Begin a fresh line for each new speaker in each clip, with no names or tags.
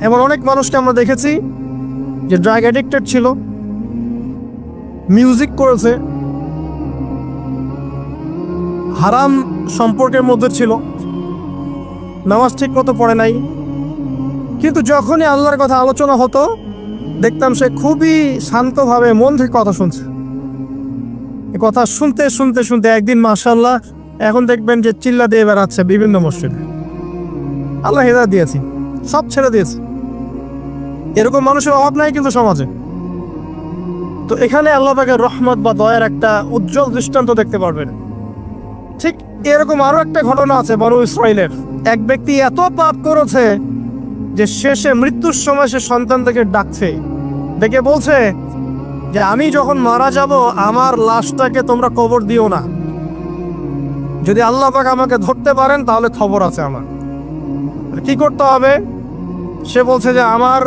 এমন অনেক মানুষকে আমরা দেখেছি যে ড্রাগ অ্যাডিক্টেড ছিল, মিউজিক করেছে, হারাম সম্পর্কের মধ্যে ছিল, নামাজ ঠিক মতো পড়ে নাই, কিন্তু যখনই আল্লাহর কথা আলোচনা হতো দেখতাম সে খুবই শান্তভাবে মন থেকে কথা শুনছে। এই কথা শুনতে শুনতে শুনতে একদিন মাশাআল্লাহ এখন দেখবেন যে চিল্লা দিয়ে বেড়াচ্ছে বিভিন্ন মসজিদে। আল্লাহ হেদায়েত দিয়েছি, সব ছেড়ে দিয়েছে। এরকম মানুষের অভাব নাই কিন্তু সমাজে। তো এখানে আল্লাহ পাকের রহমত বা দয়ার একটা উজ্জ্বল দৃষ্টান্ত দেখতে পারবেন। ঠিক এরকম আরো একটা ঘটনা আছে বনু ইসরাইলের। এক ব্যক্তি এত পাপ করেছে যে শেষে মৃত্যুর সময় সে সন্তান থেকে ডাকছে, ডেকে বলছে যে আমি যখন মারা যাব আমার লাশটাকে তোমরা কবর দিও না, যদি আল্লাহ পাক আমাকে ধরতে পারেন তাহলে খবর আছে আমার। কি করতে হবে? সে বলছে যে আমার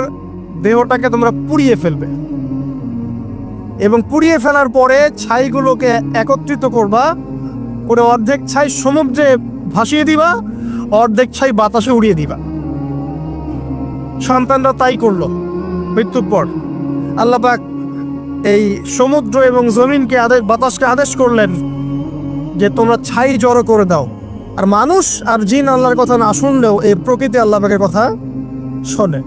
দেহটাকে তোমরা পুড়িয়ে ফেলবে এবং পুড়িয়ে ফেলার পরে ছাইগুলোকে একত্রিত করবা, করে অর্ধেক ছাই সমুদ্রে ভাসিয়ে দিবা, অর্ধেক ছাই বাতাসে উড়িয়ে দিবা। সন্তানরা তাই করলো। মৃত্যুর পর আল্লাহ পাক এই সমুদ্র এবং জমিনকে বাতাসকে আদেশ করলেন যে তোমরা ছাই জড়ো করে দাও। আর মানুষ আর জিন আল্লাহর কথা না শুনলেও এই প্রকৃতি আল্লাহ পাকের কথা শোনে।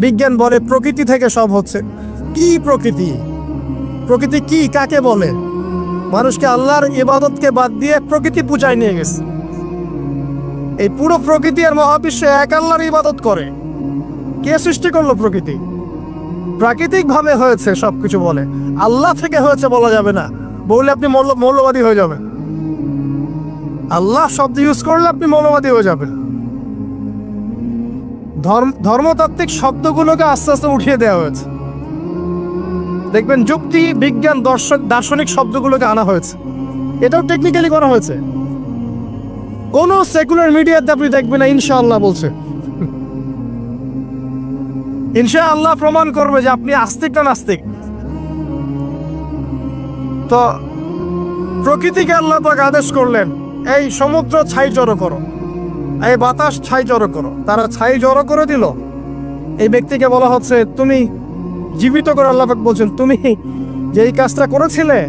বিজ্ঞান বলে প্রকৃতি থেকে সব হচ্ছে। কি প্রকৃতি? প্রকৃতি কি, কাকে বলে? মানুষকে আল্লাহর ইবাদতকে বাদ দিয়ে প্রকৃতি পূজায় নিয়ে গেছে। এই পুরো প্রকৃতি আর মহাবিশ্বে এক আল্লাহর ইবাদত করে। কে সৃষ্টি করলো প্রকৃতি? প্রাকৃতিক ভাবে হয়েছে সবকিছু বলে, আল্লাহ থেকে হয়েছে বলা যাবে না। বললে আপনি মৌলবাদী হয়ে যাবেন। আল্লাহ শব্দ ইউজ করলে আপনি মৌলবাদী হয়ে যাবেন। ধর্মতাত্ত্বিক শব্দগুলোকে আস্তে আস্তে উঠিয়ে দেওয়া হয়েছে। দেখবেন যুক্তি, বিজ্ঞান, দার্শনিক শব্দগুলোকে আনা হয়েছে। এটাও টেকনিক্যালি করা হয়েছে। কোন সেকুলার মিডিয়াতে আপনি দেখবেন না ইনশাআল্লাহ বলছে। ইনশাআল্লাহ প্রমাণ করবে যে আপনি আস্তিক না নাস্তিক। তো প্রকৃতিকে আল্লাহ পাক আদেশ করলেন এই সমুদ্র ছাই জড়ো করো, এই বাতাস ছাই জড়ো করো। তারা ছাই জড়ো করে দিল। এই ব্যক্তিকে বলা হচ্ছে তুমি জীবিত করে আল্লাহ পাক বলছেন তুমি যে এই কাজটা করেছিলে,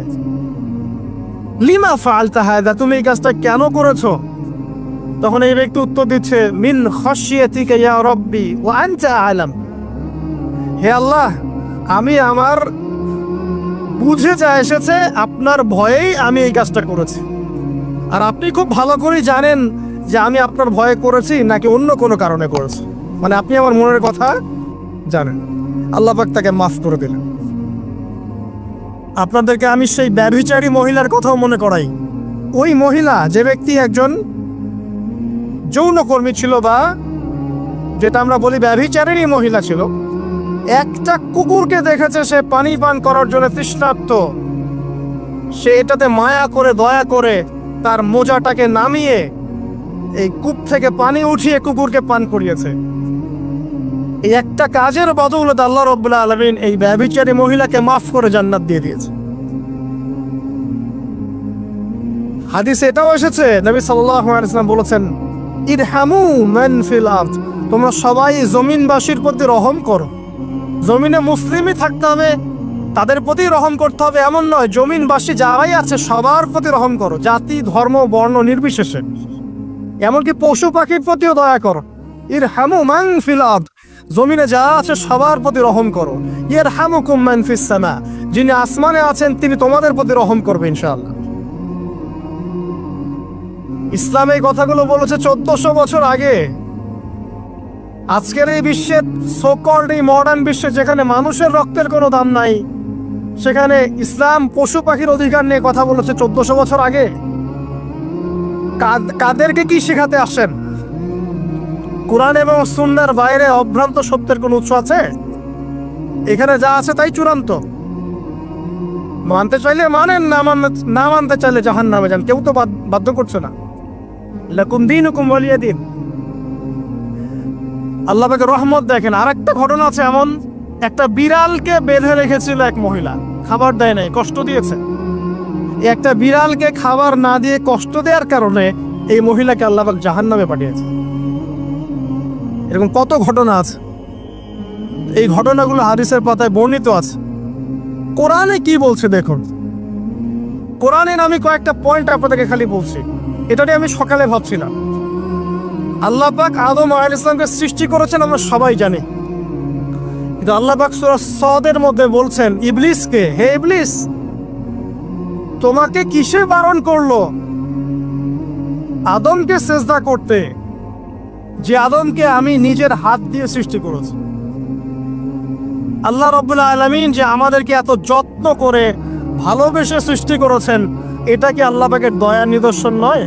লিমা ফাআলতা হাযা, তুমি এই কাজটা কেন করেছো? তখন এই ব্যক্তি উত্তর দিচ্ছে মিন খাশিয়াতিকা ইয়া রাব্বি ওয়া আনতা আ'লাম। হে আল্লাহ, আমি আমার বুঝে যা এসেছে আপনার ভয়েই আমি এই কাজটা করেছি, আর আপনি খুব ভালো করে জানেন যে আমি আপনার ভয়ে করেছি নাকি অন্য কোনো কারণে করেছি। মানে আপনি আমার মনের কথা জানেন। আল্লাহ পাক তাকে মাফ করে দিলেন। আপনাদেরকে আমি সেই ব্যভিচারী মহিলার কথাও মনে করাই। ওই মহিলা, যে ব্যক্তি একজন যৌনকর্মী ছিল বা যেটা আমরা বলি ব্যভিচারিণী মহিলা ছিল, একটা কুকুরকে দেখেছে সে পানি পান করার জন্য তৃষ্ণার্ত, সে এটাতে মায়া করে দয়া করে তার মোজাটাকে নামিয়ে এই কূপ থেকে পানি উঠিয়ে কুকুরকে পান করিয়েছে। এই একটা কাজের বদৌলতে আল্লাহ রাব্বুল আলামিন এই ব্যভিচারী মহিলাকে মাফ করে জান্নাত দিয়ে দিয়েছে। হাদিসে এটাও এসেছে, নবী সাল্লাল্লাহু আলাইহি ওয়াসাল্লাম বলেছেন ইরহামু মান ফিল আরদ, তোমরা সবাই জমিনবাসীর প্রতি রহম করো। জমিনে মুসলিমই থাকতে হবে, তাদের প্রতি রহম করতে হবে এমন নয়, জমিনবাসী যারাই আছে সবার প্রতি রহম করো, জাতি ধর্ম বর্ণ নির্বিশেষে। এমনকি পশু পাখির প্রতিও দয়া করো। ইরহামু মান ফিল আরদ, জমিনে যা আছে সবার প্রতি রহম করো। ইয়ারহামুকুম মান ফিস সামা, যিনি আসমানে আছেন তিনি তোমাদের প্রতি রহম করবে ইনশাআল্লাহ। ইসলাম এই কথাগুলো বলেছে 1400 বছর আগে। আজকের এই বিশ্বের সো-কল্ড এই মডার্ন বিশ্বে যেখানে মানুষের রক্তের কোনো দাম নাই, সেখানে ইসলাম পশু পাখির অধিকার নিয়ে কথা বলেছে 1400 বছর আগে। কাদেরকে কি শেখাতে আসেন? কোরআন এবং সুন্নাহর বাইরে অভ্রান্ত সত্যের কোন উৎস আছে? এখানে যা আছে তাই চূড়ান্ত। মানতে চাইলে মানেন, না মানতে চাইলে জাহান্নামে যান। কেউ তো বাধ্য করছে না। লাকুম দীনুকুম ওয়ালিয়া দীন। আল্লাহ পাকের রহমত দেখেন। আর একটা ঘটনা আছে এমন, একটা বিড়ালকে বেঁধে রেখেছিল এক মহিলা, খাবার দেয় নাই, কষ্ট দিয়েছে। একটা বিড়ালকে খাবার না দিয়ে কষ্ট দেওয়ার কারণে এই মহিলাকে আল্লাহ পাক জাহান্নামে পাঠিয়েছে। এরকম কত ঘটনা আছে, এই ঘটনাগুলো হাদিসের পাতায় বর্ণিত আছে। কোরআনে কি বলছে দেখুন। কোরআনের আমি কয়েকটা পয়েন্ট আপনাদেরকে খালি বলছি, এটাই আমি সকালে ভাবছিলাম। আল্লাহ পাক আদম আলাইহিস সালামকে সৃষ্টি করেছেন আমরা সবাই জানি, কিন্তু আল্লাহ পাক সূরা সদের মধ্যে বলছেন ইবলিসকে, হে ইবলিস তোমাকে কিসে বারণ করলো আদমকে সিজদা করতে, যে আদমকে আমি নিজের হাত দিয়ে সৃষ্টি করেছি। আল্লাহ রাব্বুল আলামিন যে আমাদেরকে এত যত্ন করে ভালোবেসে সৃষ্টি করেছেন, এটা কি আল্লাহ পাকের দয়ার নিদর্শন নয়?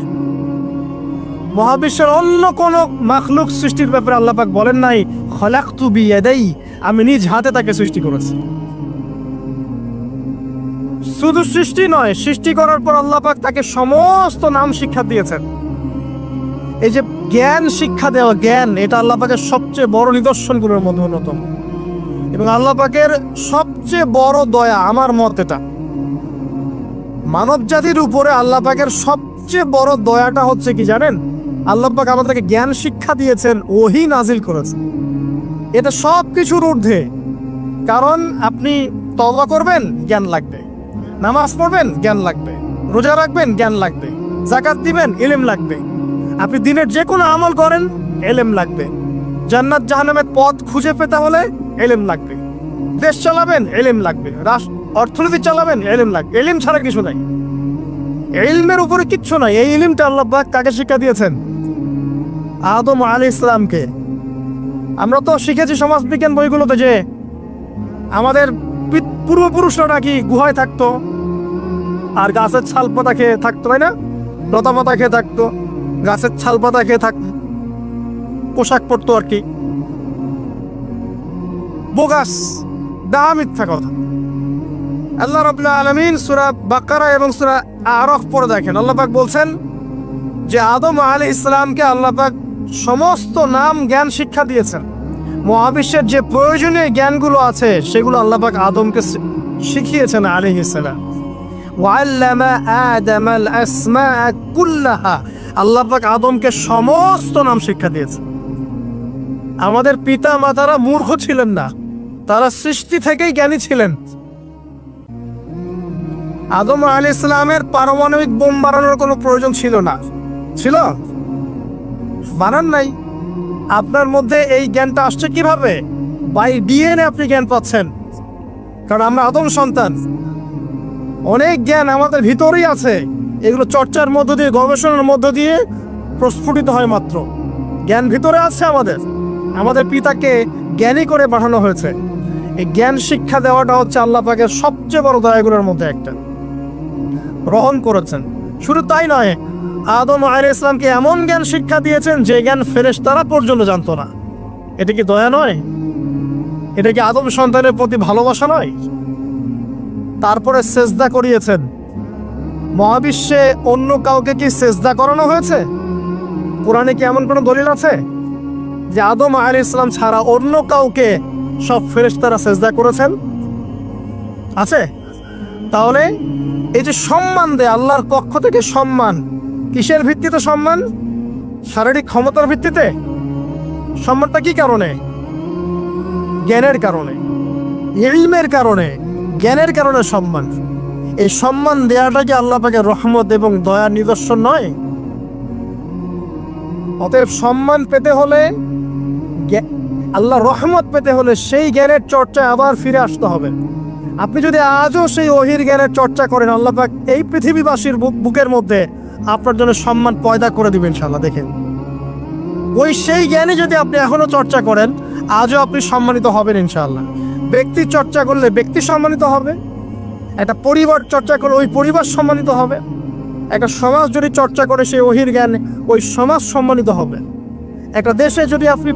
মহাবিশ্বের অন্য কোন মাখলুক সৃষ্টির ব্যাপারে আল্লাহ পাক বলেন নাই খলাকতু বিয়াদাই, আমি নিজ হাতে তাকে সৃষ্টি করেছি। শুধু সৃষ্টি নয়, সৃষ্টি করার পর আল্লাহ পাক তাকে সমস্ত নাম শিক্ষা দিয়েছেন। এই যে জ্ঞান শিক্ষা দেওয়া, জ্ঞান এটা আল্লাহ পাকের সবচেয়ে বড় নিদর্শনগুলোর মধ্যে অন্যতম, এবং আল্লাহ পাকের সবচেয়ে বড় দয়া আমার মত এটা। মানব জাতির উপরে আল্লাহ পাকের সবচেয়ে বড় দয়াটা হচ্ছে কি জানেন? আল্লাহ পাক আমাদেরকে জ্ঞান শিক্ষা দিয়েছেন, ওহী নাজিল করেছেন। এটা সব কিছুর ঊর্ধ্বে। কারণ আপনি তওবা করবেন, জ্ঞান লাগবে। নামাজ পড়বেন, জ্ঞান লাগবে। রোজা রাখবেন, জ্ঞান লাগবে। যাকাত দিবেন, ইলম লাগবে। আপনি দিনের যে কোনো আমল করেন, ইলম লাগবে। জান্নাত জাহান্নামের পথ খুঁজে পেতে হলে ইলম লাগবে। দেশ চালাবেন, ইলম লাগবে। অর্থনীতি চালাবেন, ইলম লাগবে। ইলম ছাড়া কিছু নাই, ইলমের উপরে কিচ্ছু নাই। এই ইলমটা আল্লাহ পাক কাকে শিক্ষা দিয়েছেন? আদম আলাইহিস সালামকে। আমরা তো শিখেছি সমাজবিজ্ঞান বইগুলোতে যে আমাদের পূর্বপুরুষরা নাকি গুহায় থাকতো আর গাছের ছাল পাতা খেয়ে থাকতো, তাই না? লতা পাতা খেয়ে থাকতো, গাছের ছাল পাতা খেয়ে থাকতো, পোশাক পরতো আর কি। বোগাস, দাম মিথ্যা কথা। আল্লাহ রাব্বুল আলামিন সূরা বাকারা এবং সূরা আরাফ পড়ে দেখেন, আল্লাহ পাক বলছেন যে আদম আলাইহিস সালামকে আল্লাহ পাক সমস্ত নাম জ্ঞান শিক্ষা দিয়েছেন। মহাবিশ্বের যে প্রয়োজনীয় জ্ঞানগুলো আছে সেগুলো আল্লাহ পাক আদমকে শিখিয়েছেন আলাইহিস সালাম। ওয়াল্লামা আদামাল আসমাআ কুল্লাহা, আল্লাহ পাক আদমকে সমস্ত নাম শিক্ষা দিয়েছেন। আমাদের পিতা মাতারা মূর্খ ছিলেন না, তারা সৃষ্টি থেকেই জ্ঞানী ছিলেন। আদম আলাইহিস সালামের পারমাণবিক বোম বানানোর কোনো প্রয়োজন ছিল না, ছিল? বানান নাই। আপনার মধ্যে এই জ্ঞানটা আসছে কিভাবে? বাই ডিএনএ আপনি জ্ঞান পাচ্ছেন, কারণ আমরা আদম সন্তান। অনেক জ্ঞান আমাদের ভিতরেই আছে, এগুলো চর্চার মধ্য দিয়ে, গবেষণার মধ্য দিয়ে প্রস্ফুটিত হয় মাত্র। জ্ঞান ভিতরে আছে আমাদের, আমাদের পিতাকে জ্ঞানী করে পাঠানো হয়েছে। এই জ্ঞান শিক্ষা দেওয়াটা হচ্ছে আল্লাহ পাকের সবচেয়ে বড় দয়াগুলোর মধ্যে একটা, গ্রহণ করেছেন। শুধু তাই নয়, আদম আলাইহিস সালামকে এমন জ্ঞান শিক্ষা দিয়েছেন যে জ্ঞান ফেরেশতারা পর্যন্ত জানতো না। এটা কি দয়া নয়? এটা কি আদম সন্তানের প্রতি ভালোবাসা নয়? তারপরে সেজদা করিয়েছেন। মহাবিশ্বে অন্য কাউকে কি সেজদা করানো হয়েছে? কোরআনে কি এমন কোনো দলিল আছে যে আদম আলাইহিস সালাম ছাড়া অন্য কাউকে সব ফেরেশতারা সেজদা করেছেন? আছে? তাহলে এই যে সম্মান দেয় আল্লাহর পক্ষ থেকে, সম্মান কিসের ভিত্তিতে? সম্মান শারীরিক ক্ষমতার ভিত্তিতে? সম্মানটা কি কারণে? জ্ঞানের কারণে, ইলমের কারণে, জ্ঞানের কারণে সম্মান। এই সম্মান দেওয়াটা কি আল্লাহ পাকের রহমত এবং দয়ার নিদর্শন নয়? অতএব সম্মান পেতে হলে, আল্লাহর রহমত পেতে হলে সেই জ্ঞানের চর্চায় আবার ফিরে আসতে হবে। আপনি যদি আজও সেই ওহির জ্ঞানের চর্চা করেন, আল্লাহ পাক এই পৃথিবীবাসীর বুকের মধ্যে আপনার জন্য সম্মান পয়দা করে দিবেন ইনশাআল্লাহ। দেখেন, ওই সেই জ্ঞানে যদি আপনি এখনো চর্চা করেন, আজও আপনি সম্মানিত হবেন ইনশাআল্লাহ। ব্যক্তি চর্চা করলে ব্যক্তি সম্মানিত হবে, একটা পরিবার চর্চা করলে ওই পরিবার সম্মানিত হবে, একটা সমাজ যদি চর্চা করে সেই ওহির জ্ঞান, ওই সমাজ সম্মানিত হবে। একটা দেশে যদি আপনি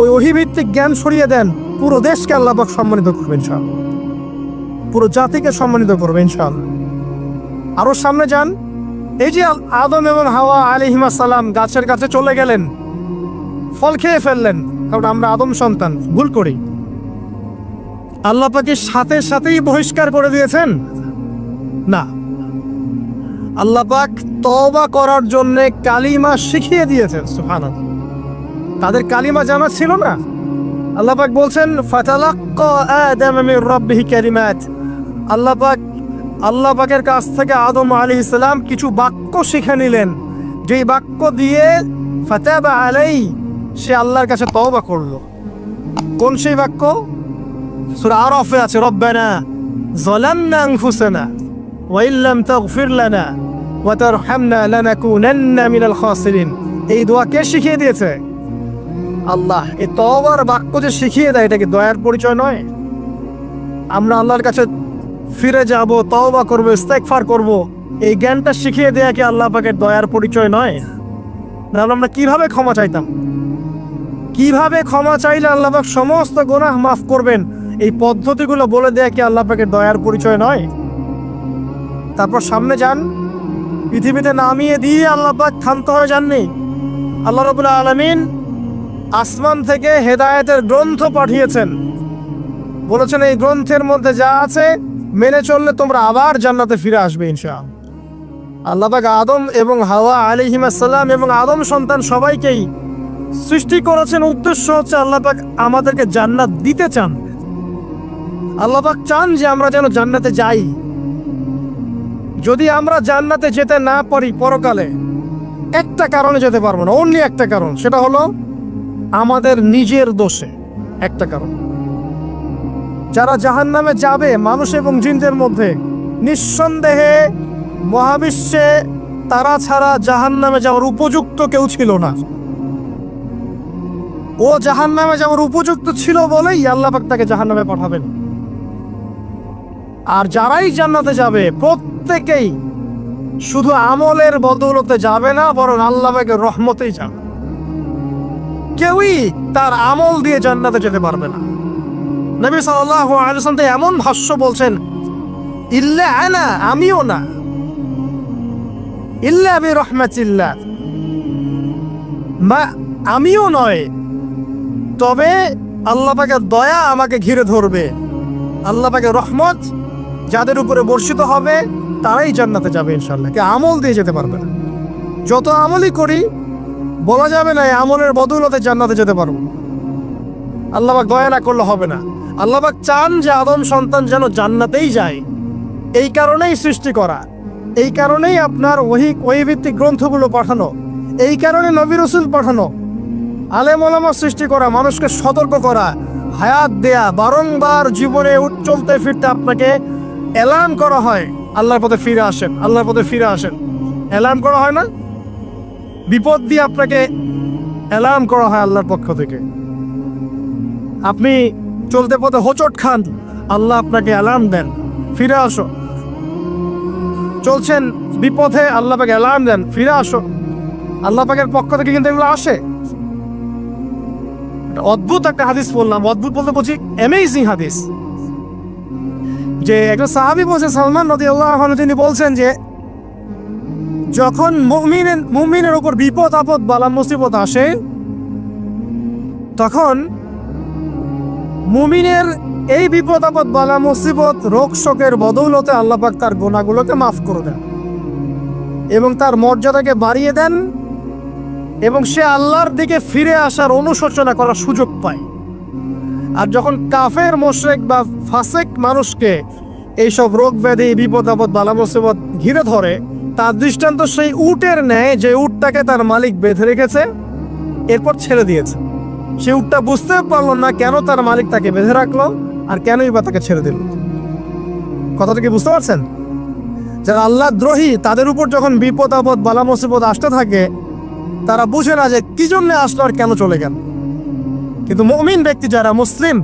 ওই ওহিভিত্তিক জ্ঞান ছড়িয়ে দেন, পুরো দেশকে আল্লাহ পাক সম্মানিত করবেন ইনশাআল্লাহ, পুরো জাতিকে সম্মানিত করবেন ইনশাআল্লাহ। আরো সামনে যান, এই যে আদম এবং হাওয়া আলাইহিস সালাম গাছের কাছে চলে গেলেন, ফল খেয়ে ফেললেন, কারণ আমরা আদম সন্তান, ভুল করি। আল্লাহ পাকের সাথে সাথেই বহিষ্কার করে দিয়েছেন না, আল্লাহ পাক তওবা করার জন্য কালিমা শিখিয়ে দিয়েছেন। সুবহানাল্লাহ। তাদের কালিমা জানা ছিল না। আল্লাহ পাক বলছেন ফাতালাক্কা আদম মির রাব্বিহি কালিমাত, আল্লাহ পাকের কাছ থেকে আদম আলাইহিস সালাম কিছু বাক্য শিখে নিলেন, যেই বাক্য দিয়ে ফাতাবা আলাইহি, সে আল্লাহর কাছে তওবা করলো। কোন সেই বাক্য? সূরা আরাফে আছে, রব্বানা যালামনা আনফুসানা ওয়া ইল্লাম তাগফির লানা ওয়া তারহামনা লানাকুনান্না মিনাল খাসিরিন। এই দোয়া কে শিখিয়ে দিয়েছে? আল্লাহ। এই তওবার বাক্য যে শিখিয়ে দেয়, এটা কি দয়ার পরিচয় নয়? আমরা আল্লাহর কাছে ফিরে যাব, তওবা করব, ইস্তেগফার করব, এই জ্ঞানটা শিখিয়ে দেয়া কি আল্লাহ পাকের দয়ার পরিচয় নয়? তাহলে আমরা কিভাবে ক্ষমা চাইতাম? কিভাবে ক্ষমা চাইলে আল্লাহ পাক সমস্ত গুনাহ মাফ করবেন, এই পদ্ধতিগুলো বলে দেয়া কি আল্লাহ পাকের দয়ার পরিচয় নয়? তারপর সামনে যান, পৃথিবীতে নামিয়ে দিয়ে আল্লাহ পাক ক্ষান্ত হয়ে যাননি। আল্লাহ রাব্বুল আলামিন আসমান থেকে হেদায়েতের গ্রন্থ পাঠিয়েছেন, বলেছেন এই গ্রন্থের মধ্যে যা আছে মেনে চললে তোমরা আবার জান্নাতে ফিরে আসবে ইনশাআল্লাহ। আল্লাহ পাক আদম এবং হাওয়া আলাইহিস সালাম এবং আদম সন্তান সবাইকেই সৃষ্টি করেছেন, উদ্দেশ্য হচ্ছে আল্লাহ পাক আমাদেরকে জান্নাত দিতে চান। আল্লাহ পাক চান যে আমরা যেন জান্নাতে যাই। যদি আমরা জান্নাতে যেতে না পারি পরকালে, একটা কারণে যেতে পারবো না, অনলি একটা কারণ, সেটা হলো আমাদের নিজের দোষে। একটা কারণ, যারা জাহান্নামে যাবে মানুষ এবং জিনদের মধ্যে, নিঃসন্দেহে মহাবিশ্বে তারা ছাড়া জাহান্নামে যাওয়ার উপযুক্ত কেউ ছিল না। ও জাহান্নামে যাওয়ার উপযুক্ত ছিল বলেই আল্লাহ পাক তাকে জাহান্নামে পাঠাবেন। আর যারাই জান্নাতে যাবে প্রত্যেকেই শুধু আমলের বদৌলতে যাবে না, বরং আল্লাহ পাকের রহমতেই যাবে। কেউই তার আমল দিয়ে জান্নাতে যেতে পারবে না। নবী সাল্লাল্লাহু আলাইহি ওয়াসাল্লাম এমন ভাষ্য বলছেন, ইল্লা আনা, আমিও না, ইল্লা বিরহমাতিল্লাহ, আমিও নয়, তবে আল্লাহ পাকের দয়া আমাকে ঘিরে ধরবে। আল্লাহ পাকের রহমত যাদের উপরে বর্ষিত হবে তারাই জান্নাতে যাবে ইনশাআল্লাহ। কে আমল দিয়ে যেতে পারবে না। যত আমলই করি বলা যাবে না এই আমলের বদৌলতে জান্নাতে যেতে পারবো। আল্লাহ পাক দয়া না করলে হবে না। আল্লাহ পাক চান যে আদম সন্তান যেন জান্নাতেই যায়। এই কারণেই সৃষ্টি করা, এই কারণেই আপনার ওহী ভিত্তিক গ্রন্থগুলো পাঠানো, এই কারণে নবী রাসূল পাঠানো, আলেম ওলামা সৃষ্টি করা, মানুষকে সতর্ক করা, হায়াত দেয়া, বারংবার জীবনে চলতে ফিরতে আপনাকে এলান করা হয় আল্লাহর পথে ফিরে আসেন, আল্লাহর পথে ফিরে আসেন। এলান করা হয় না? বিপদ দিয়ে আপনাকে এলান করা হয় আল্লাহর পক্ষ থেকে। আপনি চলতে পথে হোঁচট খান, আল্লাহ আপনাকে এলান দেন, ফিরে আসো। চলছেন বিপথে, আল্লাহ পাকে এলান দেন, ফিরে আসো। আল্লাহ পাকের পক্ষ থেকে কিন্তু এগুলো আসে। অদ্ভুত একটা হাদিস বললাম, অদ্ভুত বলতে বলছি অ্যামেজিং হাদিস, যে একটা সাহাবী বলছে, সালমান রাদিয়াল্লাহু আনহু, তিনি বলছেন যে যখন মুমিনের উপর বিপদ আপদ বালা মুসিবত আসে, তখন মুমিনের এই বিপদ আপদ বালা মুসিবত রোগ শোকের বদৌলতে আল্লাহ পাক তার গুনাহগুলোকে মাফ করে দেন এবং তার মর্যাদাকে বাড়িয়ে দেন, এবং সে আল্লাহর দিকে ফিরে আসার অনুশোচনা করার সুযোগ পায়। আর যখন কাফের মুশরিক বা ফাসিক মানুষকে এইসব রোগ ব্যাধি বিপদ আপদ বালা মুসিবত ঘিরে ধরে, তার দৃষ্টান্ত সেই উটের ন্যায় যে উটটাকে তার মালিক বেঁধে রেখেছে, এরপর ছেড়ে দিয়েছে। সে উটটা বুঝতে পারলো না কেন তার মালিক তাকে বেঁধে রাখলো আর কেনই বা তাকে ছেড়ে দিল। কথাটা কি বুঝতে পারছেন? যারা আল্লাহ দ্রোহী, তাদের উপর যখন বিপদ আপদ বালা মুসিবত আসতে থাকে, তারা বুঝে না যে কি জন্য আসলো আর কেন চলে গেল। কিন্তু মুমিন ব্যক্তি যারা মুসলিম,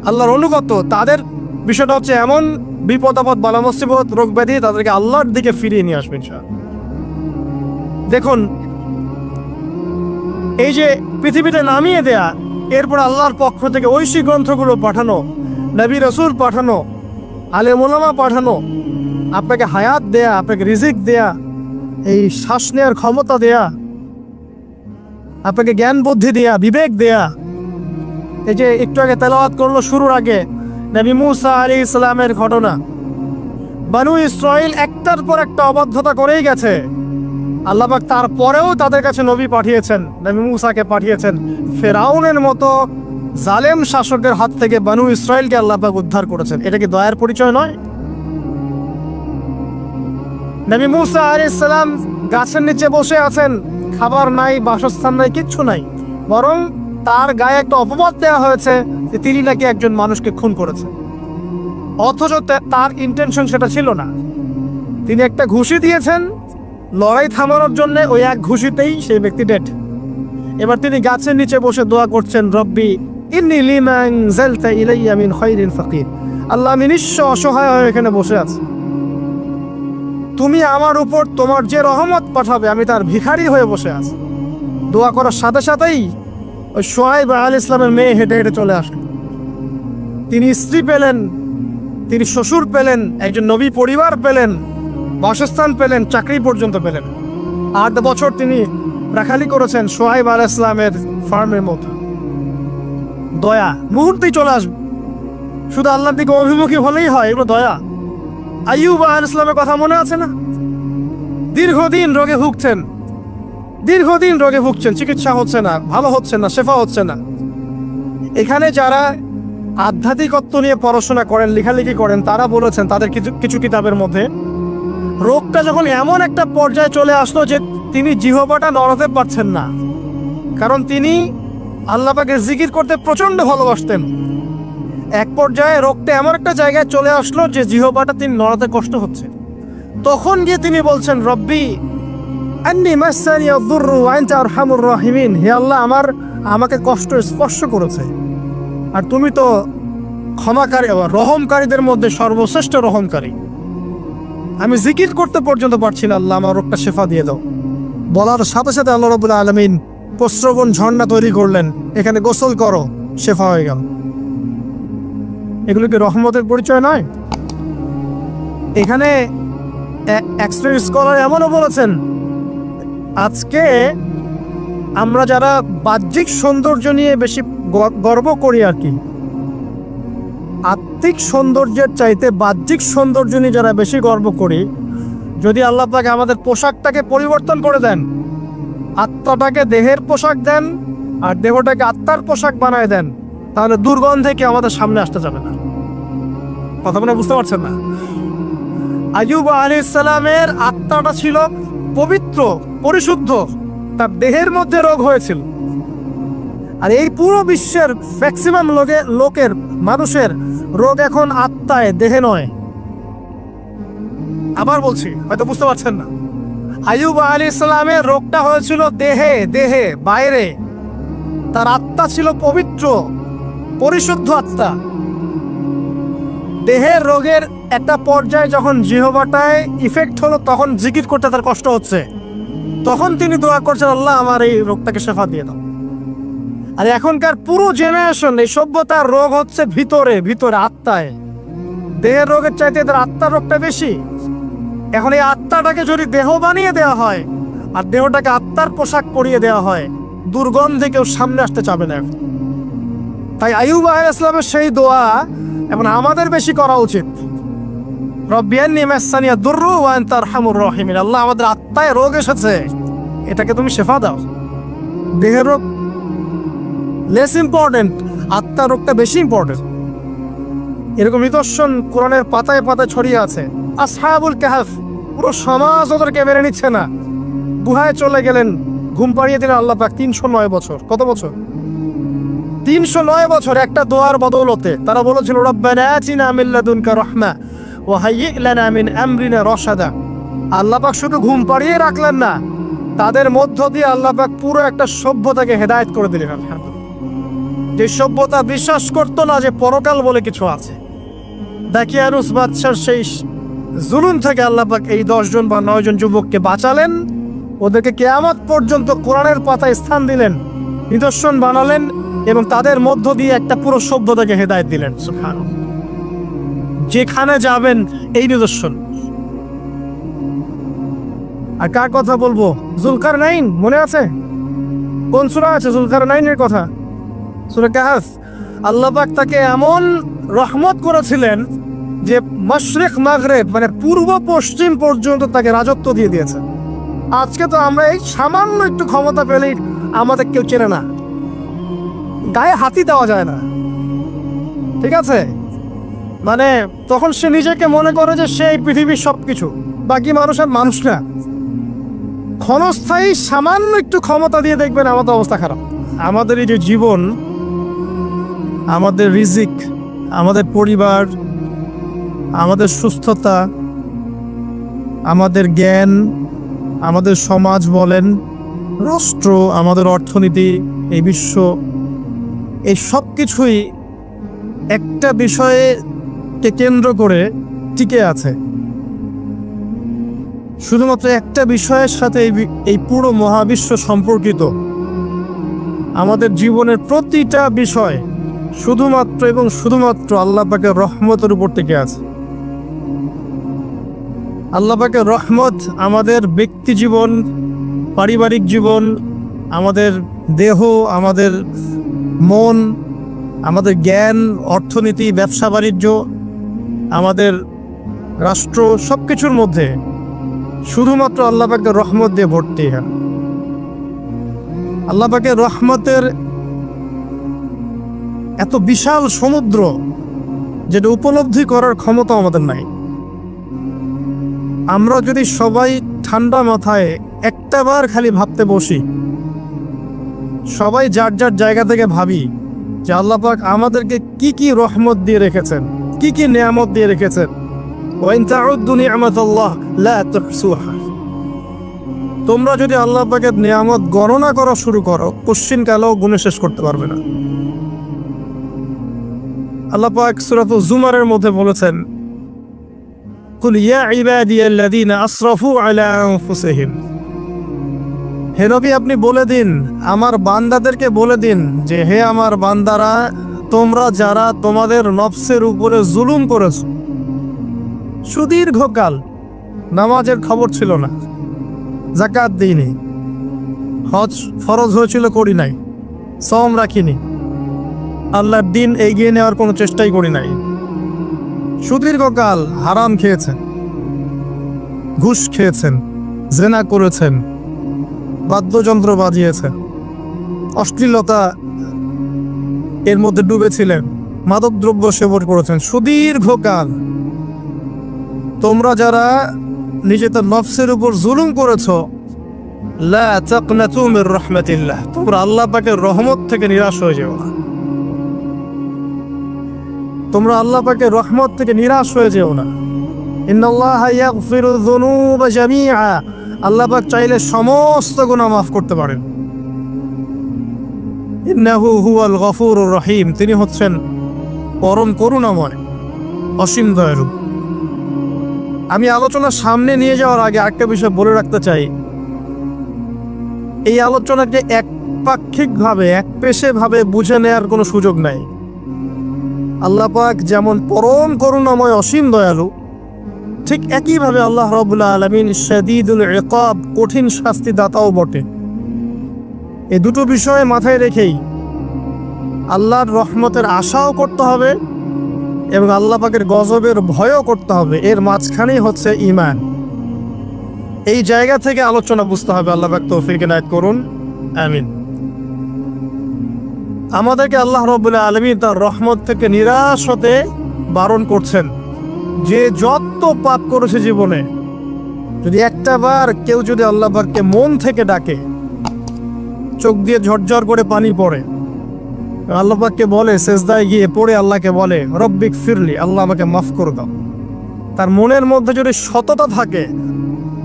আল্লাহর অনুগত, তাদের বিষয়টা হচ্ছে এমন বিপদ আপদ বালা মুসিবত রোগ ব্যাধি তাদেরকে আল্লাহর দিকে ফিরিয়ে নিয়ে আসবেন। দেখুন, এই যে পৃথিবীতে নামিয়ে দেয়া, এরপর আল্লাহর পক্ষ থেকে ঐশী গ্রন্থগুলো পাঠানো, নবী রাসূল পাঠানো, আলেম ওলামা পাঠানো, আপনাকে হায়াত দেয়া, আপনাকে রিজিক দেয়া, এই শ্বাস নেওয়ার ক্ষমতা দেয়া, আপনাকে জ্ঞান বুদ্ধি দেয়া, বিবেক দেয়া। এই যে একটু আগে তেলাওয়াত করলো শুরুর আগে নবী মুসা আলাইহিস সালামের ঘটনা। বনু ইসরাইল একটার পর একটা অবাধ্যতা করেই গেছে। আল্লাহ পাক তারপরেও তাদের কাছে নবী পাঠিয়েছেন, নবী মুসাকে পাঠিয়েছেন। ফেরাউনের মতো জালেম শাসকের হাত থেকে বনু ইসরাইলকে আল্লাহ পাক উদ্ধার করেছেন। এটা কি দয়ার পরিচয় নয়? নবী মুসা আলাইহিস সালাম গাছের নিচে বসে আছেন, খাবার নাই, বাসস্থান নাই, কিচ্ছু নাই, বরং তার গায়ে একটা অপবাদ দেওয়া হয়েছে যে তিনি নাকি একজন মানুষকে খুন করেছে, অথচ তার ইন্টেনশন সেটা ছিল না। তিনি একটা ঘুষি দিয়েছেন লড়াই থামানোর জন্য, ওই এক ঘুষিতেই সেই ব্যক্তি ডেড। এবার তিনি গাছের নিচে বসে দোয়া করছেন, রব্বি ইন্নী লিমা আনজালতা ইলাইয়া মিন খায়রিন ফাকির। আল্লাহ, আমি নিঃস্ব অসহায় হয়ে এখানে বসে আছি, তুমি আমার উপর তোমার যে রহমত পাঠাবে আমি তার ভিখারি হয়ে বসে আছি। দোয়া করার সাথে সাথেই ওই শুআয়ব আলাইহিস সালামের মেয়ে হেঁটে হেঁটে চলে আসলেন। তিনি স্ত্রী পেলেন, তিনি শ্বশুর পেলেন, একজন নবী পরিবার পেলেন, বাসস্থান পেলেন, চাকরি পর্যন্ত পেলেন। 8 বছর তিনি রাখালি করেছেন শুআয়ব আলাইহিস সালামের ফার্মের মতো। দয়া মুহূর্তেই চলে আসবে, শুধু আল্লাহর দিকে অভিমুখী হলেই হয়, এগুলো দয়া। আইয়ুব আলাইহিস সালামের কথা মনে আছে না? দীর্ঘদিন রোগে ভুগছেন, চিকিৎসা হচ্ছে না, ভালো হচ্ছে না, শেফা হচ্ছে না। এখানে যারা আধ্যাত্মিকত্ব নিয়ে পড়াশোনা করেন, লেখালেখি করেন, তারা বলেছেন তাদের কিছু কিতাবের মধ্যে, রোগটা যখন এমন একটা পর্যায়ে চলে আসলো যে তিনি জিহ্বাটা নড়াতে পারছেন না, কারণ তিনি আল্লাহ পাকের জিকির করতে প্রচন্ড ভালোবাসতেন। এক পর্যায়ে রোগটা এমন একটা জায়গায় চলে আসলো যে জিহ্বাটা তিনি নড়াতে কষ্ট হচ্ছে। তখন গিয়ে তিনি বলছেন, রব্বি আন্নী মাসানি আদ-দুররু ওয়া আনতা আরহামুর রাহিমিন। হে আল্লাহ, আমাকে কষ্ট স্পর্শ করেছে, আর তুমি তো ক্ষমাকারী, রহমকারীদের মধ্যে সর্বশ্রেষ্ঠ রহমকারী। আমি জিকির করতে পর্যন্ত পারছি না, আল্লাহ আমার রোগটা শেফা দিয়ে দাও। বলার সাথে সাথে আল্লাহ রাব্বুল আলামিন প্রস্রবণ ঝর্ণা তৈরি করলেন, এখানে গোসল করো, শেফা হয়ে গেল। এগুলো কি রহমতের পরিচয় নয়? এখানে এক্সপেরিয়েন্স স্কলার এমনও বলেছেন, আজকে আমরা যারা বাহ্যিক সৌন্দর্য নিয়ে বেশি গর্ব করি আর কি, আত্মিক সৌন্দর্যের চাইতে বাহ্যিক সৌন্দর্য নিয়ে যারা বেশি গর্ব করি, যদি আল্লাহ পাক আমাদের পোশাকটাকে পরিবর্তন করে দেন, আত্মাটাকে দেহের পোশাক দেন আর দেহটাকে আত্মার পোশাক বানায় দেন, তাহলে দুর্গন্ধে কি আমাদের সামনে আসতে যাবে না। কথা মনে বুঝতে পারছেন না? আইয়ুব আলাইহিস সালামের আত্মাটা ছিল পবিত্র, পরিশুদ্ধ, তার দেহের মধ্যে রোগ হয়েছিল। আর এই পুরো বিশ্বের ম্যাক্সিমাম লোকের মানুষের রোগ এখন আত্মায়, দেহে নয়। আবার বলছি, হয়তো বুঝতে পারছেন না। আইয়ুব আলাইহিস সালামের রোগটা হয়েছিল দেহে, বাইরে। তার আত্মা ছিল পবিত্র, পরিশুদ্ধ আত্মা। দেহের রোগের একটা পর্যায়ে যখন জিহ্বাটায় ইফেক্ট হলো, তখন জিকির করতে তার কষ্ট হচ্ছে, তখন তিনি দোয়া করছেন, আল্লাহ আমার এই রোগটাকে শেফা দিয়ে দাও। আর এখনকার পুরো জেনারেশন, এই সভ্যতার রোগ হচ্ছে ভিতরে আত্মায়। দেহের রোগের চাইতে এদের আত্মার রোগটা বেশি। এখন এই আত্মাটাকে যদি দেহ বানিয়ে দেওয়া হয় আর দেহটাকে আত্মার পোশাক পরিয়ে দেওয়া হয়, দুর্গন্ধে কেউ সামনে আসতে চাবে না। তাই আইয়ুব আলাইহিস সালামের সেই দোয়া এখন আমাদের বেশি করা উচিত। রব্বি আন্নী মাসানি আদ-দুররু ওয়া আনতা আরহামুর রাহিমিন। আল্লাহ, আমাদের আত্মায় রোগ এসেছে, এটাকে তুমি শেফা দাও। দেহের রোগ লেস ইম্পর্টেন্ট, আত্মার রোগটা বেশি ইম্পর্টেন্ট। এরকম নিদর্শন কোরআনের পাতায় পাতায় ছড়িয়ে আছে। আসহাবুল কাহফ, পুরো সমাজ ওদেরকে মেনে নিচ্ছে না, গুহায় চলে গেলেন, ঘুম পাড়িয়ে দিলেন আল্লাহ পাক। 309 বছর। কত বছর? 309 বছর একটা দোয়ার বদৌলতে। তারা বলেছিল, রব্বানা আতিনা মিন লাদুনকা রাহমা ওয়া হাইয়্ লানা মিন আমরিনা রাশাদা। আল্লাহ পাক শুধু ঘুম পাড়িয়ে রাখলেন না, তাদের মধ্য দিয়ে আল্লাহ পাক পুরো একটা সভ্যতাকে হেদায়েত করে দিলেন। আলহামদুলিল্লাহ। যে সভ্যতা বিশ্বাস করতো না যে পরকাল বলে কিছু আছে, দাকিয়ানুস বাদশার সেই জুলুম থেকে আল্লাহ পাক এই 10 জন বা 9 জন যুবককে বাঁচালেন। ওদেরকে কিয়ামত পর্যন্ত কোরআনের পাতায় স্থান দিলেন, নিদর্শন বানালেন, এবং তাদের মধ্য দিয়ে একটা পুরো সভ্যতাকে হেদায়েত দিলেন। সুবহানাল্লাহ। যেখানে যাবেন এই নিদর্শন। আর কার কথা বলবো? যুলকারনাইন, মনে আছে? কোন সূরা আছে যুলকারনাইনের কথা? সূরা কাহফ। আল্লাহ পাক তাকে এমন রহমত করেছিলেন যে মাশরিক মাগরিব, মানে পূর্ব পশ্চিম পর্যন্ত তাকে রাজত্ব দিয়ে দিয়েছে। আজকে তো আমরা এই সামান্য একটু ক্ষমতা পেলেই আমাদের কেউ চেনে না, গায়ে হাতি দেওয়া যায় না, ঠিক আছে? মানে তখন সে নিজেকে মনে করে যে সে এই পৃথিবীর সব কিছু, বাকি মানুষ আর মানুষ না। ক্ষণস্থায়ী সামান্য একটু ক্ষমতা দিয়ে দেখবেন আমাদের অবস্থা খারাপ। আমাদের এই যে জীবন, আমাদের রিজিক, আমাদের পরিবার, আমাদের সুস্থতা, আমাদের জ্ঞান, আমাদের সমাজ বলেন, রাষ্ট্র, আমাদের অর্থনীতি, এই বিশ্ব, এই সব কিছুই একটা বিষয়কে কেন্দ্র করে টিকে আছে। শুধুমাত্র একটা বিষয়ের সাথে এই পুরো মহাবিশ্ব সম্পর্কিত। আমাদের জীবনের প্রতিটা বিষয় শুধুমাত্র এবং শুধুমাত্র আল্লাহ পাকের রহমতের উপর টিকে আছে। আল্লাহ পাকের রহমত আমাদের ব্যক্তি জীবন, পারিবারিক জীবন, আমাদের দেহ, আমাদের মন, আমাদের জ্ঞান, অর্থনীতি, ব্যবসা বাণিজ্য, আমাদের রাষ্ট্র, সব কিছুর মধ্যে শুধুমাত্র আল্লাহ পাকের রহমত দিয়ে ভর্তি। আল্লাহ পাকের রহমতের এত বিশাল সমুদ্র যেটা উপলব্ধি করার ক্ষমতা আমাদের নাই। আমরা যদি সবাই ঠান্ডা মাথায় একটাবার খালি ভাবতে বসি, সবাই যার যার জায়গা থেকে ভাবি যে আল্লাহ পাক আমাদেরকে কি কি রহমত দিয়ে রেখেছেন, কি কি নিয়ামত দিয়ে রেখেছেন। ওয়াইন তাউদ্দু নি'মাতাল্লাহ লা তুহসুহা। তোমরা যদি আল্লাহ পাকের নিয়ামত গণনা করা শুরু করো, কোশ্চিনকালেও গুণে শেষ করতে পারবে না। আল্লাহ পাক সূরাতুল জুমারের মধ্যে বলেছেন, কুল ইয়া ইবাদিয়াল্লাযীনা আসরাফু আলা আনফুসিহিম। হে নবী, আপনি বলে দিন, আমার বান্দাদেরকে বলে দিন যে হে আমার বান্দারা, তোমরা যারা তোমাদের নফসের উপরে জুলুম করেছ, সুদীর্ঘকাল নামাজের খবর ছিল না, যাকাত দিইনি, হজ ফরজ হয়েছিল করি নাই, সওম রাখিনি, আল্লাহর দিন এগিয়ে নেওয়ার কোনো চেষ্টাই করি নাই, সুদীর্ঘকাল হারাম খেয়েছেন, ঘুষ খেয়েছেন, জেনা করেছেন, বাদ্যযন্ত্র বাজিয়েছেন, অশ্লীলতা এর মধ্যে ডুবেছিলেন, মাদকদ্রব্য সেবন করেছেন, সুদীর্ঘকাল তোমরা যারা নিজেদের নফসের উপর জুলুম করেছ, লা তাকনাতু মির রাহমাতিল্লাহ, তোমরা আল্লাহ পাকের রহমত থেকে নিরাশ হয়ে যেও না। তোমরা আল্লাহ পাকের রহমত থেকে নিরাশ হয়ে যেও না। ইন্নাল্লাহা ইয়াগফিরুয যুনুবা জামিআ, আল্লাহ পাক চাইলে সমস্ত গুনাহ মাফ করতে পারেন। ইন্নাহু হুয়াল গফুরুর রহিম, তিনি হচ্ছেন পরম করুণাময়, অসীম দয়ালু। আমি আলোচনা সামনে নিয়ে যাওয়ার আগে একটা বিষয় বলে রাখতে চাই। এই আলোচনাকে একপাক্ষিকভাবে, একপেশেভাবে বুঝে নেওয়ার কোনো সুযোগ নাই। আল্লাহ পাক যেমন পরম করুণাময়, অসীম দয়ালু, ঠিক একইভাবে আল্লাহ রাব্বুল আলামিন শাদীদুল ইকাব, কঠিন শাস্তি দাতাও বটে। এই দুটো বিষয় মাথায় রেখেই আল্লাহর রহমতের আশাও করতে হবে এবং আল্লাহ পাকের গজবের ভয়ও করতে হবে। এর মাঝখানেই হচ্ছে ঈমান। এই জায়গা থেকে আলোচনা বুঝতে হবে। আল্লাহ পাক তৌফিক এনায়েত করুন, আমিন। আমাদেরকে আল্লাহ রাব্বুল আলামিন তার রহমত থেকে নিরাশ হতে বারণ করছেন। যে যত পাপ করেছে জীবনে, যদি একটা বার কেউ যদি আল্লাহ পাককে মন থেকে ডাকে, চোখ দিয়ে ঝরঝর করে পানি পড়ে, আল্লাহ পাককে বলে, সেজদায় গিয়ে পড়ে আল্লাহকে বলে রব্বিক ফিরলি, আল্লাহ আমাকে মাফ করে দাও, তার মনের মধ্যে যদি সততা থাকে,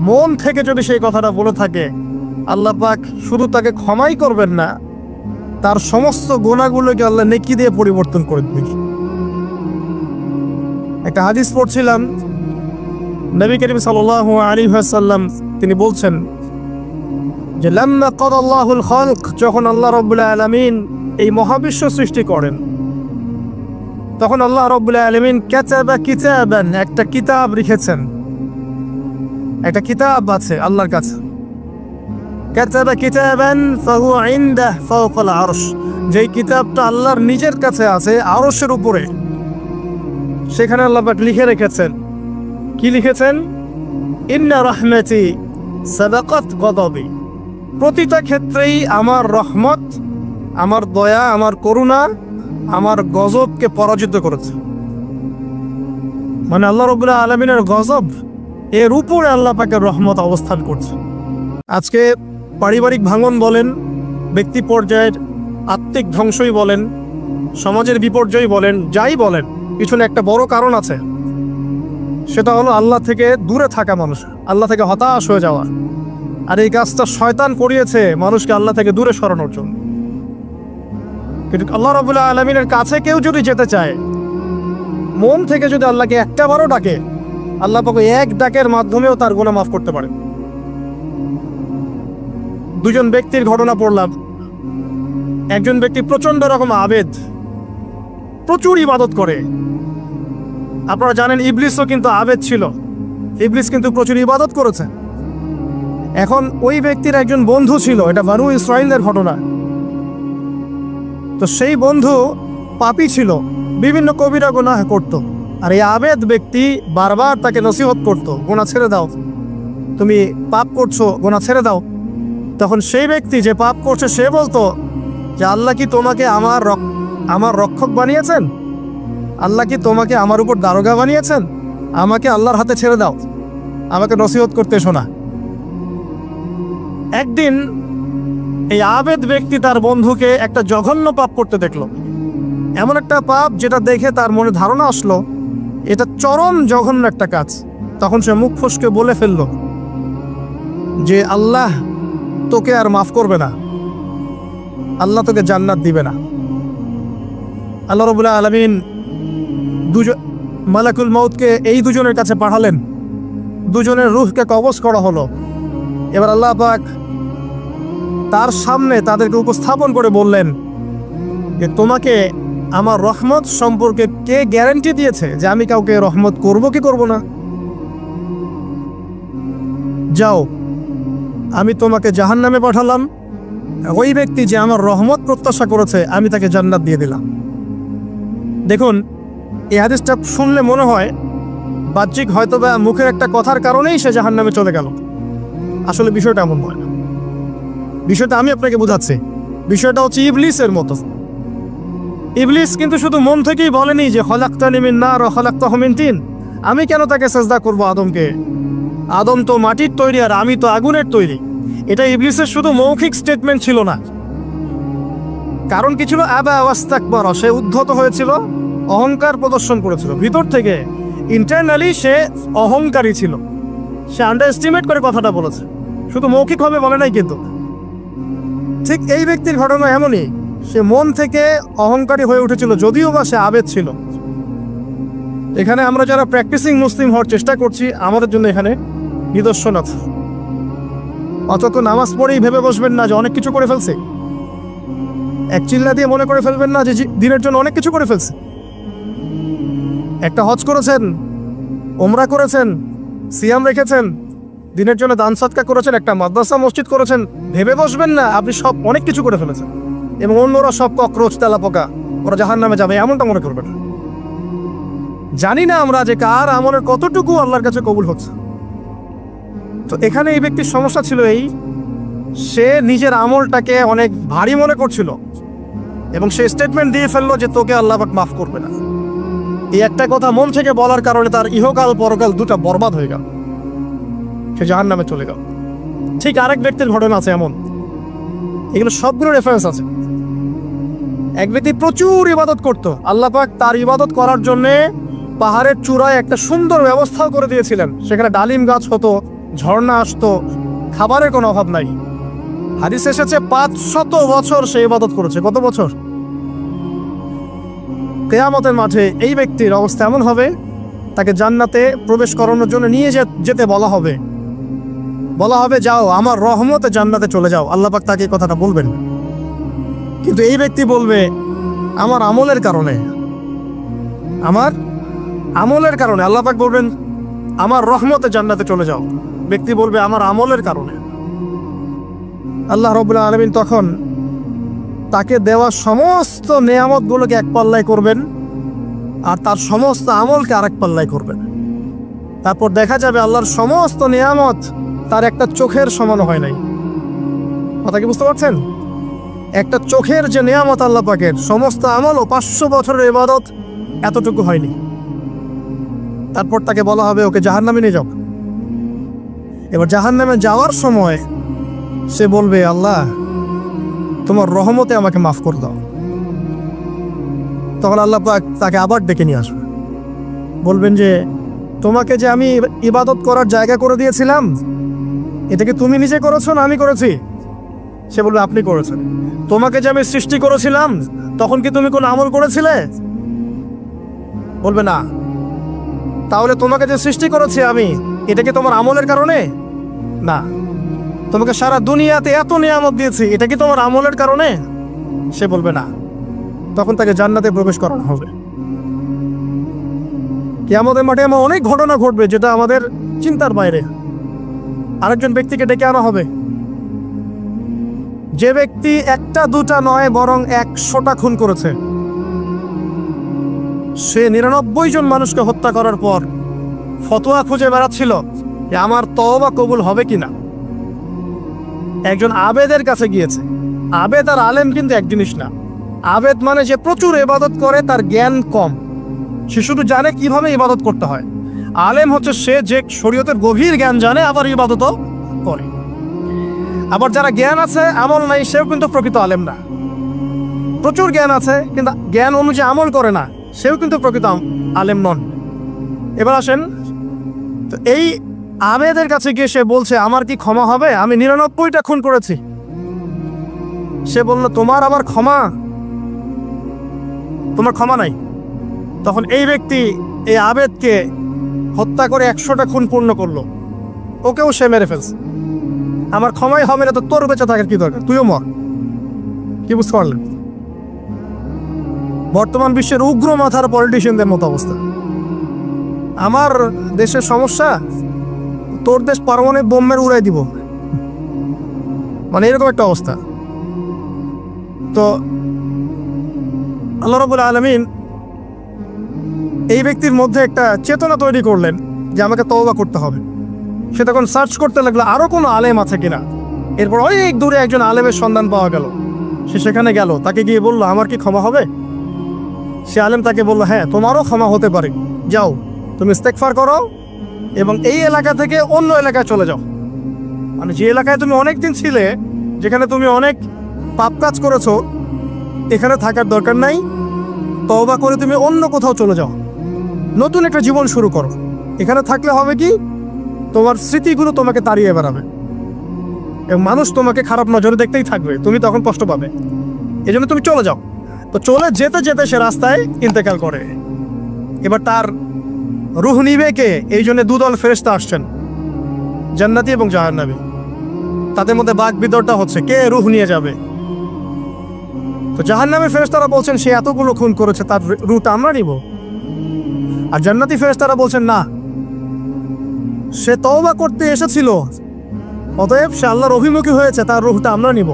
মন থেকে যদি সেই কথাটা বলে থাকে, আল্লাহ পাক শুধু তাকে ক্ষমাই করবেন না, তার সমস্ত গুনাহগুলোকে আল্লাহ নেকি দিয়ে পরিবর্তন করে দিবেন। একটা হাদিস পড়ছিলাম, নবী করিম সাল্লাল্লাহু আলাইহি ওয়াসাল্লাম তিনি বলছেন যে লাম্মা কাদাল্লাহুল খালক, যখন আল্লাহ রাব্বুল আলামিন এই মহাবিশ্ব সৃষ্টি করেন, তখন আল্লাহ রাব্বুল আলামিন কাতাবা কিতাবান, একটা কিতাব লিখেছেন। একটা কিতাব আছে আল্লাহর কাছে, কাতাবা কিতাবান ফাহুয়া ইনদাহু ফাওকাল আরশ, যেই কিতাবটা আল্লাহর নিজের কাছে আছে, আরশের উপরে। সেখানে আল্লাহ পাক লিখে রেখেছেন, কি লিখেছেন? ইন্না রাহমাতি সাবাকাত গদবি, প্রতিটা ক্ষেত্রেই আমার রহমত, আমার দয়া, আমার করুণা আমার গজবকে পরাজিত করেছে। মানে আল্লাহ রাব্বুল আলামিনের গজব এর উপরে আল্লাহ পাকের রহমত অবস্থান করছে। আজকে পারিবারিক ভাঙন বলেন, ব্যক্তি পর্যায়ের আত্মিক ধ্বংসই বলেন, সমাজের বিপর্যয় বলেন, যাই বলেন, পিছনে একটা বড় কারণ আছে। সেটা হলো আল্লাহ থেকে দূরে থাকা মানুষ, আল্লাহ থেকে হতাশ হয়ে যাওয়া। আর এই কাজটা শয়তান করিয়েছে মানুষকে আল্লাহ থেকে দূরে সরানোর জন্য। কিন্তু আল্লাহ রাব্বুল আলামিনের কাছে কেউ যদি যেতে চায়, মন থেকে যদি আল্লাহকে একটা বারও ডাকে, আল্লাহ পাক এক ডাকের মাধ্যমেও তার গুনাহ মাফ করতে পারে। দুজন ব্যক্তির ঘটনা পড়লাম। একজন ব্যক্তি প্রচন্ড রকম আবেদ, প্রচুর ইবাদত করে। আপনারা জানেন ইবলিসও কিন্তু আবেদ ছিল, ইবলিস কিন্তু প্রচুর ইবাদত করেছে। এখন ওই ব্যক্তির একজন বন্ধু ছিল, এটা বানু ইসরাইলের ঘটনা। তো সেই বন্ধু পাপী ছিল, বিভিন্ন কবিরা গুনাহ করত। আর এই আবেদ ব্যক্তি বারবার তাকে নসিহত করত, গুনাহ ছেড়ে দাও, তুমি পাপ করছো, গুনাহ ছেড়ে দাও। তখন সেই ব্যক্তি যে পাপ করছে সে বলতো যে আল্লাহ কি তোমাকে আমার রক্ষক বানিয়েছেন? আল্লাহ কি তোমাকে আমার উপর দারোগা বানিয়েছেন? আমাকে আল্লাহর হাতে ছেড়ে দাও, আমাকে নসিহত করতে এসো না। একদিন এই আবেদ ব্যক্তি তার বন্ধুকে একটা জঘন্য পাপ করতে দেখলো, এমন একটা পাপ যেটা দেখে তার মনে ধারণা আসলো এটা চরম জঘন্য একটা কাজ। তখন সে মুখ ফসকে বলে ফেললো যে আল্লাহ তোকে আর মাফ করবে না, আল্লাহ তোকে জান্নাত দিবে না। আল্লাহ রাব্বুল আলামিন মালাকুল মউতকে এই দুজনের কাছে পাঠালেন, দুজনের রূহকে কবজ করা হলো। এবার আল্লাহ পাক তার সামনে তাদেরকে উপস্থাপন করে বললেন যে তোমাকে আমার রহমত সম্পর্কে কে গ্যারান্টি দিয়েছে যে আমি কাউকে রহমত করব কি করব না? যাও, আমি তোমাকে জাহান্নামে পাঠালাম, ওই ব্যক্তি যে আমার রহমত প্রত্যাশা করেছে আমি তাকে জান্নাত দিয়ে দিলাম। দেখুন, এই হাদিসটা শুনলে মনে হয় বাহ্যিক হয়তোবা মুখের একটা কথার কারণেই সে জাহান্নামে চলে গেল। আসলে বিষয়টা এমন নয়। বিষয়টা আমি আপনাকে বোঝাচ্ছি। বিষয়টা হচ্ছে ইবলিসের মতো। ইবলিস কিন্তু শুধু মন থেকেই বলেনি যে খলাকতানি মিন নার ওয়া খলাকতাহু মিন তিন, আমি কেন তাকে সিজদা করব আদমকে? আদম তো মাটির তৈরি আর আমি তো আগুনের তৈরি। এটা ইবলিসের শুধু মৌখিক স্টেটমেন্ট ছিল না, কারণ কি ছিল? আবা ওয়াস্তাকবার, সে উদ্ধত হয়েছিল, অহংকার প্রদর্শন করেছিল। ভিতর থেকে ইন্টারনালি সে অহংকারী ছিল, সে আন্ডার এস্টিমেট করে কথাটা বলেছে, শুধু মৌখিকভাবে বলে নাই। কিন্তু ঠিক এই ব্যক্তির ঘটনা এমনই, সে মন থেকে অহংকারী হয়ে উঠেছিল, যদিও বা সে আবেদ ছিল। এখানে আমরা যারা প্র্যাকটিসিং মুসলিম হওয়ার চেষ্টা করছি, আমাদের জন্য এখানে নিদর্শন আছে। অথচ নামাজ পড়েই ভেবে বসবেন না যে অনেক কিছু করে ফেলছে, এক চিল্লা দিয়ে মনে করে ফেলবেন না যে দিনের জন্য অনেক কিছু করে ফেলছে। একটা হজ করেছেন, ওমরা করেছেন, সিয়াম রেখেছেন, দিনের জন্য দান সদকা করেছেন, একটা মাদ্রাসা মসজিদ করেছেন, ভেবে বসবেন না আপনি সব অনেক কিছু করে ফেলেছেন এবং অন্যরা সব ককরোচ তেলাপোকা, ওরা জাহান্নামে যাবে, এমনটা মনে করবেন। জানি না আমরা যে কার আমলের কতটুকু আল্লাহর কাছে কবুল হচ্ছে। তো এখানে এই ব্যক্তির সমস্যা ছিল এই, সে নিজের আমলটাকে অনেক ভারী মনে করছিল এবং সে স্টেটমেন্ট দিয়ে ফেললো যে তোকে আল্লাহ পাক মাফ করবে না। এই একটা কথা মন থেকে বলার কারণে তার ইহকাল পরকাল দুটা বরবাদ হয়ে গেল, সে জাহান্নামে চলে গেল। ঠিক আরেক ব্যক্তির ঘটনা আছে এমন, এগুলো সবগুলো রেফারেন্স আছে। এক ব্যক্তি প্রচুর ইবাদত করত, আল্লাহ পাক তার ইবাদত করার জন্যে পাহাড়ের চূড়ায় একটা সুন্দর ব্যবস্থাও করে দিয়েছিলেন। সেখানে ডালিম গাছ হতো, ঝর্ণা আসতো, খাবারের কোনো অভাব নাই। হাদিস এসেছে 500 বছর সে ইবাদত করেছে। কত বছর? কিয়ামতের মাঠে এই ব্যক্তির অবস্থা এমন হবে, তাকে জান্নাতে প্রবেশ করানোর জন্য নিয়ে যেতে বলা হবে যাও আমার রহমতে জান্নাতে চলে যাও। আল্লাহ পাক তাকে কথাটা বলবেন, কিন্তু এই ব্যক্তি বলবে আমার আমলের কারণে আল্লাহ পাক বলবেন আমার রহমতে জান্নাতে চলে যাও। ব্যক্তি বলবে আমার আমলের কারণে। আল্লাহ রাব্বুল আলামিন তখন তাকে দেওয়া সমস্ত নেয়ামতগুলোকে এক পাল্লায় করবেন আর তার সমস্ত আমলকে আরেক পাল্লায় করবেন। তারপর দেখা যাবে আল্লাহর সমস্ত নেয়ামত তার একটা চোখের সমান হয় নাই। কথা কি বুঝতে পারছেন? একটা চোখের যে নেয়ামত আল্লাহ পাকের, সমস্ত আমল ও 500 বছরের ইবাদত এতটুকু হয়নি। তারপর তাকে বলা হবে ওকে জাহান্নামে নিয়ে যাও। এবার জাহান্নামে যাওয়ার সময় সে বলবে, আল্লাহ তোমার রহমতে আমাকে মাফ করে দাও। তখন আল্লাহ পাক তাকে আবার ডেকে নিয়ে আসবে, বলবেন যে তোমাকে যে আমি ইবাদত করার জায়গা করে দিয়েছিলাম, এটা কি তুমি নিজে করেছো না আমি করেছি? সে বলবে আপনি করেছেন। তোমাকে যে আমি সৃষ্টি করেছিলাম তখন কি তুমি কোনো আমল করেছিলে? বলবে না। তাহলে তোমাকে যে সৃষ্টি করেছি আমি, এটা কি তোমার আমলের কারণে? না। তোমাকে সারা দুনিয়াতে এত নিয়ামত দিয়েছি, এটা কি তোমার আমলের কারণে? সে বলবে না। তখন তাকে জান্নাতে প্রবেশ করানো হবে। কিয়ামতের মাঠে এমন অনেক ঘটনা ঘটবে যেটা আমাদের চিন্তার বাইরে। আরেকজন ব্যক্তিকে ডেকে আনা হবে, যে ব্যক্তি একটা দুটা নয় বরং 100টা খুন করেছে। সে 99 জন মানুষকে হত্যা করার পর ফতোয়া খুঁজে বেড়াচ্ছিল যে আমার তওবা কবুল হবে কিনা। একজন আবেদের কাছে গিয়েছে। আবেদ আর আলেম কিন্তু এক জিনিস না। আবেদ মানে যে প্রচুর ইবাদত করে, তার জ্ঞান কম, সে শুধু জানে কিভাবে ইবাদত করতে হয়। আলেম হচ্ছে সে যে শরীয়তের গভীর জ্ঞান জানে, আবার ইবাদতও করে। আবার যারা জ্ঞান আছে আমল নাই, সেও কিন্তু প্রকৃত আলেম না। প্রচুর জ্ঞান আছে কিন্তু জ্ঞান অনুযায়ী আমল করে না, সেও কিন্তু প্রকৃত আলেম নন। এবার আসেন, তো এই আবেদের কাছে গিয়ে সে বলছে আমার কি ক্ষমা হবে? আমি 99টা খুন করেছি। সে বলল তোমার আবার ক্ষমা? তোমার ক্ষমা নাই। তখন এই ব্যক্তি এই আবেদকে হত্যা করে 100টা খুন পূর্ণ করলো, ওকেও সে মেরে ফেলছে। আমার ক্ষমাই হবে না তো তোর বেঁচে থাকার কি দরকার, তুইও মর। কি বুঝতে পারলেন? বর্তমান বিশ্বের উগ্র মাথার পলিটিশিয়ানদের মতো অবস্থা। আমার দেশের সমস্যা, তোর দেশ পারমাণবিক বোমের উড়াই দিব, মানে এরকম একটা অবস্থা। তো আল্লাহ রাব্বুল আলামিন এই ব্যক্তির মধ্যে একটা চেতনা তৈরি করলেন যে আমাকে তওবা করতে হবে। সে তখন সার্চ করতে লাগলো আরো কোনো আলেম আছে কিনা। এরপর অনেক দূরে একজন আলেমের সন্ধান পাওয়া গেল। সে সেখানে গেল, তাকে গিয়ে বললো আমার কি ক্ষমা হবে? সে আলেম তাকে বললো হ্যাঁ তোমারও ক্ষমা হতে পারে, যাও তুমি ইস্তেগফার করো এবং এই এলাকা থেকে অন্য এলাকায় চলে যাও। মানে যে এলাকায় তুমি অনেক দিন ছিলে, যেখানে তুমি অনেক পাপ কাজ করেছো, এখানে থাকার দরকার নাই। তওবা করে তুমি অন্য কোথাও চলে যাও, নতুন একটা জীবন শুরু করো। এখানে থাকলে হবে কি, তোমার স্মৃতিগুলো তোমাকে তাড়িয়ে বেড়াবে এবং মানুষ তোমাকে খারাপ নজরে দেখতেই থাকবে, তুমি তখন কষ্ট পাবে। এই জন্য তুমি চলে যাও। তো চলে যেতে যেতে সে রাস্তায় ইন্তেকাল করে। এবার তার রূহ নিবে কে? এই জন্য দুদল ফেরেশতা আসছেন, জান্নাতি এবং জাহান্নামী। তাদের মধ্যে বাক বিতর্কটা হচ্ছে কে রূহ নিয়ে যাবে। তো জাহান্নামী ফেরেশতারা বলছেন সে এতগুলো খুন করেছে, তার রূহটা আমরা নিব। আর জান্নাতি ফেরেশতারা বলছেন না, সে তওবা করতে এসেছিল, অতএব সে আল্লাহর অভিমুখী হয়েছে, তার রূহটা আমরা নিব।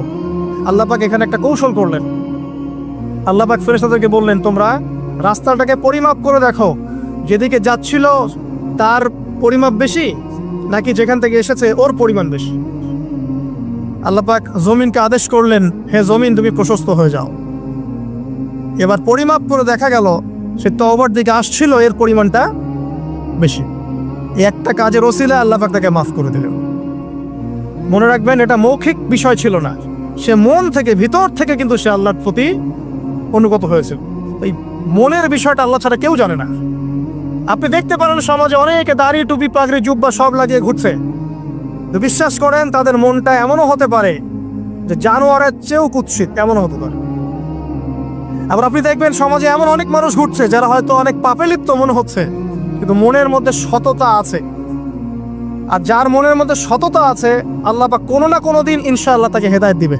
আল্লাহ পাক এখানে একটা কৌশল করলেন। আল্লাহ পাক ফেরেশতাদেরকে বললেন তোমরা রাস্তাটাকে পরিমাপ করে দেখো, যেদিকে যাচ্ছিল তার পরিমাপ বেশি নাকি যেখান থেকে এসেছে ওর পরিমাণ বেশি। আল্লাহ পাক জমিনকে আদেশ করলেন হে জমিন তুমি প্রশস্ত হয়ে যাও। এবার পরিমাপ করে দেখা গেল সে তওবার দিকে আসছিল, এর পরিমাণটা বেশি। এই একটা কাজের ওসিলায় আল্লাহ পাক তাকে মাফ করে দিলেন। মনে রাখবেন এটা মৌখিক বিষয় ছিল না, সে মন থেকে ভিতর থেকে কিন্তু সে আল্লাহর প্রতি অনুগত হয়েছিল। এই মনের বিষয়টা আল্লাহ ছাড়া কেউ জানে না। আপনি দেখতে পারেন সমাজে অনেকে দাড়ি টুপি পাগড়ি জুব্বা সব লাগিয়ে ঘুরছে, তো বিশ্বাস করেন তাদের মনটা এমনও হতে পারে যে জানোয়ারের চেয়েও কুৎসিত, এমনও হতে পারে। আবার আপনি দেখবেন সমাজে এমন অনেক মানুষ ঘুরছে যারা হয়তো অনেক পাপে লিপ্ত মনে হচ্ছে, কিন্তু মনের মধ্যে সততা আছে। আর যার মনের মধ্যে সততা আছে, আল্লাহ পাক কোনো না কোনো দিন ইনশাআল্লাহ তাকে হেদায়েত দিবে।